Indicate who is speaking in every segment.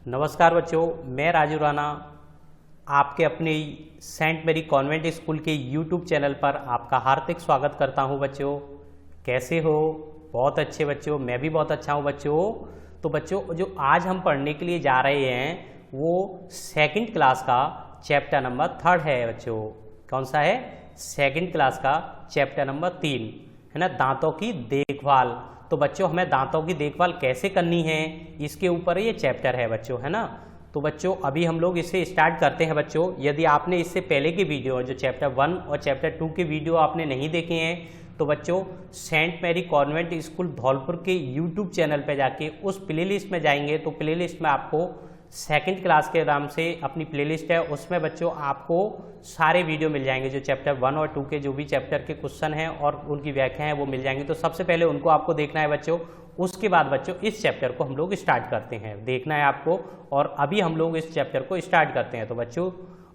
Speaker 1: नमस्कार बच्चों, मैं राजू राणा आपके अपने सेंट मैरी कॉन्वेंट स्कूल के यूट्यूब चैनल पर आपका हार्दिक स्वागत करता हूं। बच्चों कैसे हो? बहुत अच्छे बच्चों, मैं भी बहुत अच्छा हूं बच्चों। तो बच्चों जो आज हम पढ़ने के लिए जा रहे हैं वो सेकंड क्लास का चैप्टर नंबर 3 है बच्चों। कौन सा है? सेकंड क्लास का चैप्टर नंबर 3 है ना, दांतों की देखभाल। तो बच्चों हमें दांतों की देखभाल कैसे करनी है इसके ऊपर ये चैप्टर है बच्चों, है ना। तो बच्चों अभी हम लोग इसे स्टार्ट करते हैं बच्चों। यदि आपने इससे पहले के वीडियो जो चैप्टर 1 और चैप्टर 2 के वीडियो आपने नहीं देखे हैं तो बच्चों Saint Mary Convent School Dholpur के यूट्यूब चैनल पर जाके उस प्लेलिस्ट में जाएंगे तो प्लेलिस्ट में आपको सेकंड क्लास के नाम से अपनी प्लेलिस्ट है, उसमें बच्चों आपको सारे वीडियो मिल जाएंगे। जो चैप्टर 1 और 2 के जो भी चैप्टर के क्वेश्चन हैं और उनकी व्याख्या है वो मिल जाएंगी। तो सबसे पहले उनको आपको देखना है बच्चों। उसके बाद बच्चों इस चैप्टर को हम लोग स्टार्ट करते हैं, देखना है आपको। और अभी हम लोग इस चैप्टर को स्टार्ट करते हैं। तो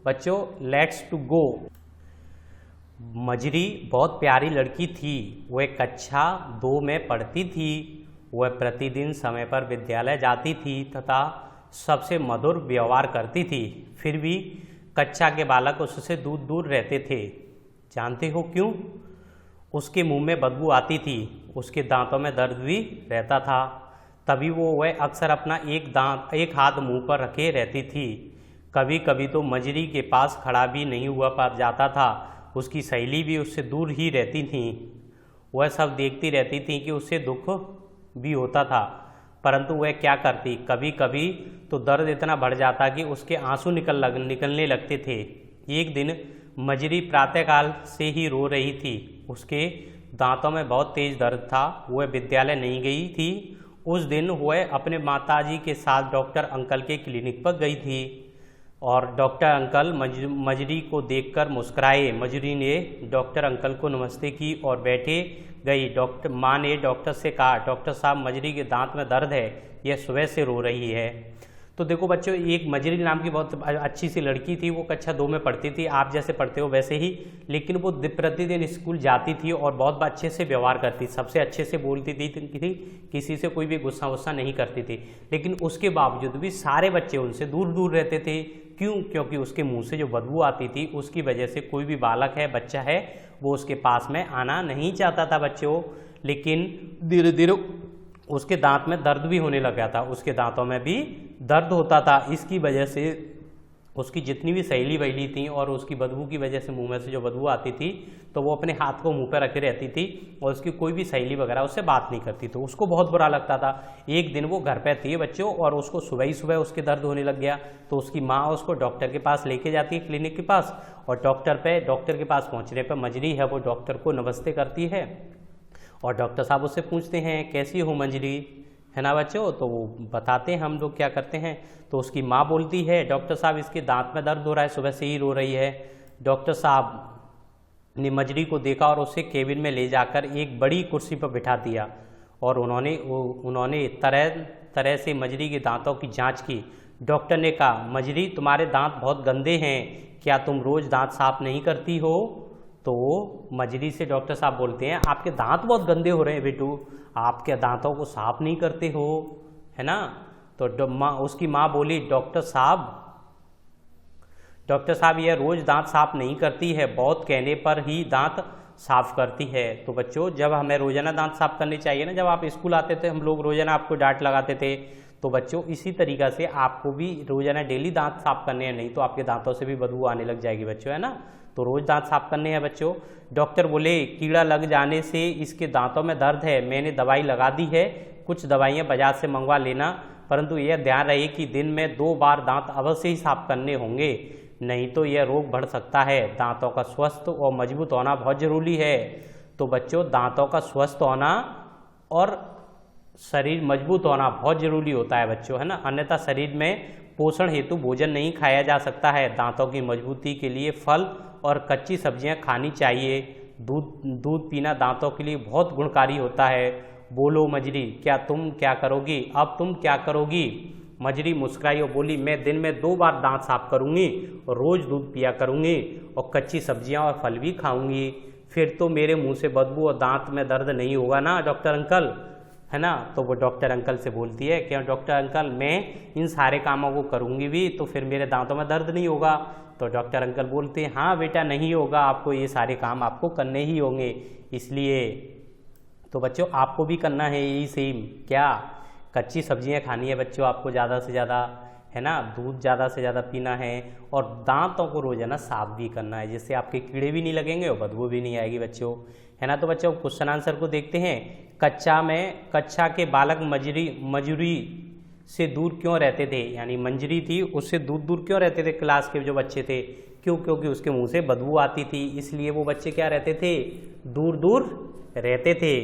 Speaker 1: बच्चों लेट्स टू गो। मजरी बहुत प्यारी लड़की थी। वह कक्षा 2 में पढ़ती थी। वह प्रतिदिन समय पर विद्यालय जाती थी तथा सबसे मधुर व्यवहार करती थी। फिर भी कक्षा के बालक उससे दूर दूर रहते थे। जानते हो क्यों? उसके मुंह में बदबू आती थी, उसके दांतों में दर्द भी रहता था। तभी वह अक्सर अपना एक हाथ मुंह पर रखे रहती थी। कभी कभी तो मजरी के पास खड़ा भी नहीं हुआ पा जाता था। उसकी सहेली भी उससे दूर ही रहती थी। वह सब देखती रहती थी कि उससे दुख भी होता था, परंतु वह क्या करती, कभी कभी तो दर्द इतना बढ़ जाता कि उसके आंसू निकलने लगते थे। एक दिन मजरी प्रातःकाल से ही रो रही थी। उसके दांतों में बहुत तेज दर्द था। वह विद्यालय नहीं गई थी। उस दिन वह अपने माताजी के साथ डॉक्टर अंकल के क्लिनिक पर गई थी और डॉक्टर अंकल मजरी को देखकर मुस्कुराए। मजरी ने डॉक्टर अंकल को नमस्ते की और बैठे गई। माँ ने डॉक्टर से कहा, डॉक्टर साहब मजरी के दांत में दर्द है, यह सुबह से रो रही है। तो देखो बच्चों, एक मजरी नाम की बहुत अच्छी सी लड़की थी। वो कक्षा 2 में पढ़ती थी, आप जैसे पढ़ते हो वैसे ही, लेकिन वो प्रतिदिन स्कूल जाती थी और बहुत अच्छे से व्यवहार करती, सबसे अच्छे से बोलती थी, किसी से कोई भी गुस्सा वुस्सा नहीं करती थी। लेकिन उसके बावजूद भी सारे बच्चे उनसे दूर दूर रहते थे। क्यों? क्योंकि उसके मुंह से जो बदबू आती थी उसकी वजह से कोई भी बालक है, बच्चा है, वो उसके पास में आना नहीं चाहता था बच्चों। लेकिन धीरे धीरे उसके दांत में दर्द भी होने लगा था, उसके दांतों में भी दर्द होता था। इसकी वजह से उसकी जितनी भी सहेली वहेली थी और उसकी बदबू की वजह से मुंह में से जो बदबू आती थी तो वो अपने हाथ को मुंह पर रखे रहती थी और उसकी कोई भी सहेली वगैरह उससे बात नहीं करती। तो उसको बहुत बुरा लगता था। एक दिन वो घर पे थी बच्चों और उसको सुबह ही सुबह उसके दर्द होने लग गया। तो उसकी माँ उसको डॉक्टर के पास लेके जाती है, क्लिनिक के पास, और डॉक्टर के पास पहुँचने पर मजरी है वो डॉक्टर को नमस्ते करती है और डॉक्टर साहब उससे पूछते हैं कैसी हो मंजरी, है ना बच्चों। तो वो बताते हैं हम लोग क्या करते हैं। तो उसकी माँ बोलती है, डॉक्टर साहब इसके दांत में दर्द हो रहा है, सुबह से ही रो रही है। डॉक्टर साहब ने मजरी को देखा और उसे केबिन में ले जाकर एक बड़ी कुर्सी पर बिठा दिया और उन्होंने तरह तरह से मजरी के दांतों की जाँच की। डॉक्टर ने कहा, मजरी तुम्हारे दाँत बहुत गंदे हैं, क्या तुम रोज़ दाँत साफ नहीं करती हो? तो मजरी से डॉक्टर साहब बोलते हैं, आपके दांत बहुत गंदे हो रहे हैं बेटू, आपके दांतों को साफ नहीं करते हो, है ना। तो उसकी माँ बोली, डॉक्टर साहब यह रोज दांत साफ नहीं करती है, बहुत कहने पर ही दांत साफ करती है। तो बच्चों जब हमें रोजाना दांत साफ करनी चाहिए ना, जब आप स्कूल आते थे हम लोग रोजाना आपको डांट लगाते थे, तो बच्चों इसी तरीक़ा से आपको भी रोजाना डेली दांत साफ करने हैं, नहीं तो आपके दांतों से भी बदबू आने लग जाएगी बच्चों, है ना। तो रोज़ दांत साफ करने हैं बच्चों। डॉक्टर बोले, कीड़ा लग जाने से इसके दांतों में दर्द है, मैंने दवाई लगा दी है, कुछ दवाइयाँ बाजार से मंगवा लेना, परंतु यह ध्यान रहे कि दिन में 2 बार दांत अवश्य ही साफ करने होंगे, नहीं तो यह रोग बढ़ सकता है। दांतों का स्वस्थ और मजबूत होना बहुत जरूरी है। तो बच्चों दांतों का स्वस्थ होना और शरीर मजबूत होना बहुत जरूरी होता है बच्चों, है ना, अन्यथा शरीर में पोषण हेतु भोजन नहीं खाया जा सकता है। दांतों की मजबूती के लिए फल और कच्ची सब्जियां खानी चाहिए। दूध पीना दांतों के लिए बहुत गुणकारी होता है। बोलो मजरी, क्या करोगी? अब तुम क्या करोगी? मजरी मुस्कुराई और बोली, मैं दिन में 2 बार दांत साफ करूंगी और रोज दूध पिया करूंगी और कच्ची सब्जियां और फल भी खाऊंगी। फिर तो मेरे मुंह से बदबू और दांत में दर्द नहीं होगा ना डॉक्टर अंकल, है ना। तो वो डॉक्टर अंकल से बोलती है कि डॉक्टर अंकल मैं इन सारे कामों को करूँगी भी तो फिर मेरे दांतों में दर्द नहीं होगा। तो डॉक्टर अंकल बोलते हैं हाँ बेटा नहीं होगा, आपको ये सारे काम आपको करने ही होंगे। इसलिए तो बच्चों आपको भी करना है यही सेम, क्या कच्ची सब्जियां खानी है बच्चों आपको ज़्यादा से ज़्यादा, है ना। दूध ज़्यादा से ज़्यादा पीना है और दांतों को रोजाना साफ भी करना है, जिससे आपके कीड़े भी नहीं लगेंगे और बदबू भी नहीं आएगी बच्चों, है ना। तो बच्चों क्वेश्चन आंसर को देखते हैं। कक्षा के बालक मजूरी से दूर क्यों रहते थे, यानी मंजरी थी उससे दूर दूर क्यों रहते थे क्लास के जो बच्चे थे, क्यों, क्योंकि उसके मुंह से बदबू आती थी, इसलिए वो बच्चे क्या रहते थे, दूर दूर रहते थे।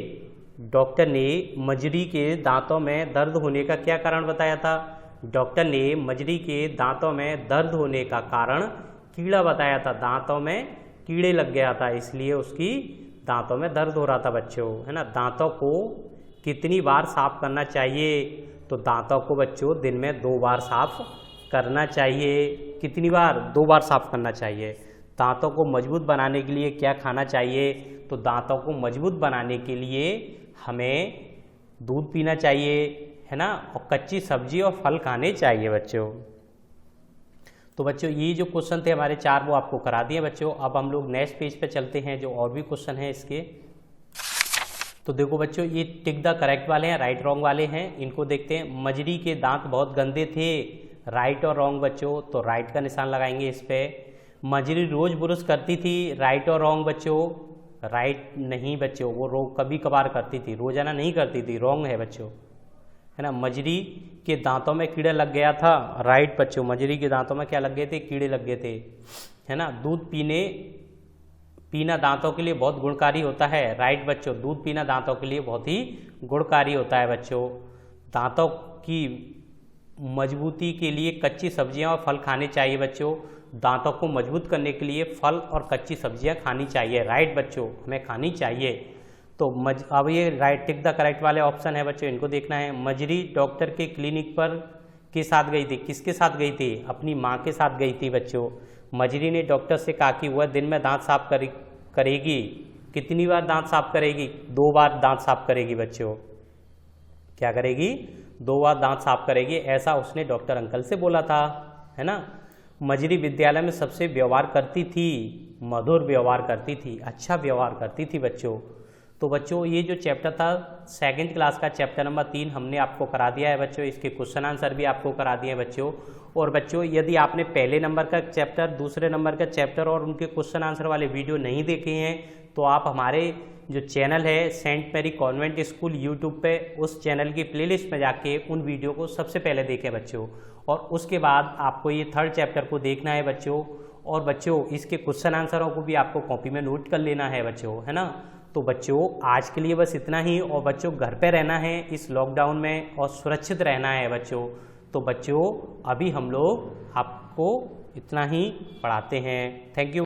Speaker 1: डॉक्टर ने मजरी के दांतों में दर्द होने का क्या कारण बताया था, डॉक्टर ने मजरी के दांतों में दर्द होने का कारण कीड़ा बताया था, दांतों में कीड़े लग गया था इसलिए उसकी दांतों में दर्द हो रहा था बच्चों, है ना। दांतों को कितनी बार साफ करना चाहिए, तो दांतों को बच्चों दिन में 2 बार साफ करना चाहिए। कितनी बार, 2 बार साफ करना चाहिए। दांतों को मजबूत बनाने के लिए क्या खाना चाहिए, तो दांतों को मजबूत बनाने के लिए हमें दूध पीना चाहिए, है ना, और कच्ची सब्जी और फल खाने चाहिए बच्चों। तो बच्चों ये जो क्वेश्चन थे हमारे 4 वो आपको करा दिए बच्चों। अब हम लोग नेक्स्ट पेज पे चलते हैं जो और भी क्वेश्चन हैं इसके। तो देखो बच्चों ये टिक द करेक्ट वाले हैं, राइट रॉन्ग वाले हैं, इनको देखते हैं। मजरी के दांत बहुत गंदे थे, राइट और रॉन्ग बच्चों, तो राइट का निशान लगाएंगे इस पे। मजरी रोज ब्रश करती थी, राइट और रॉन्ग बच्चों, राइट नहीं बच्चों, वो कभी कभार करती थी, रोजाना नहीं करती थी, रॉन्ग है बच्चों, है ना। मजरी के दांतों में कीड़ा लग गया था, राइट बच्चों, मजरी के दांतों में क्या लग गए थे, कीड़े लग गए थे, है ना। दूध पीना दांतों के लिए बहुत गुणकारी होता है, राइट बच्चों, दूध पीना दांतों के लिए बहुत ही गुणकारी होता है बच्चों। दांतों की मजबूती के लिए कच्ची सब्जियां और फल खाने चाहिए बच्चों, दांतों को मजबूत करने के लिए फल और कच्ची सब्जियां खानी चाहिए, राइट बच्चों, हमें खानी चाहिए। तो अब ये राइट टिक द करेक्ट वाले ऑप्शन है बच्चों, इनको देखना है। मजरी डॉक्टर के क्लिनिक पर के साथ गई थी, किसके साथ गई थी, अपनी माँ के साथ गई थी बच्चों। मजरी ने डॉक्टर से कहा कि वह दिन में दांत साफ करेगी, कितनी बार दांत साफ करेगी, 2 बार दांत साफ करेगी बच्चों, क्या करेगी, 2 बार दांत साफ करेगी, ऐसा उसने डॉक्टर अंकल से बोला था, है ना। मजरी विद्यालय में सबसे व्यवहार करती थी, मधुर व्यवहार करती थी, अच्छा व्यवहार करती थी बच्चों। तो बच्चों ये जो चैप्टर था 2nd क्लास का चैप्टर नंबर 3 हमने आपको करा दिया है बच्चों, इसके क्वेश्चन आंसर भी आपको करा दिए हैं बच्चों। और बच्चों यदि आपने पहले नंबर का चैप्टर, दूसरे नंबर का चैप्टर और उनके क्वेश्चन आंसर वाले वीडियो नहीं देखे हैं तो आप हमारे जो चैनल है Saint Mary Convent School YouTube पे, उस चैनल की प्लेलिस्ट में जाके उन वीडियो को सबसे पहले देखें बच्चों। और उसके बाद आपको ये 3rd चैप्टर को देखना है बच्चों, और बच्चों इसके क्वेश्चन आंसरों को भी आपको कॉपी में नोट कर लेना है बच्चों, है ना। तो बच्चों आज के लिए बस इतना ही, और बच्चों घर पे रहना है इस लॉकडाउन में और सुरक्षित रहना है बच्चों। तो बच्चों अभी हम लोग आपको इतना ही पढ़ाते हैं। Thank you.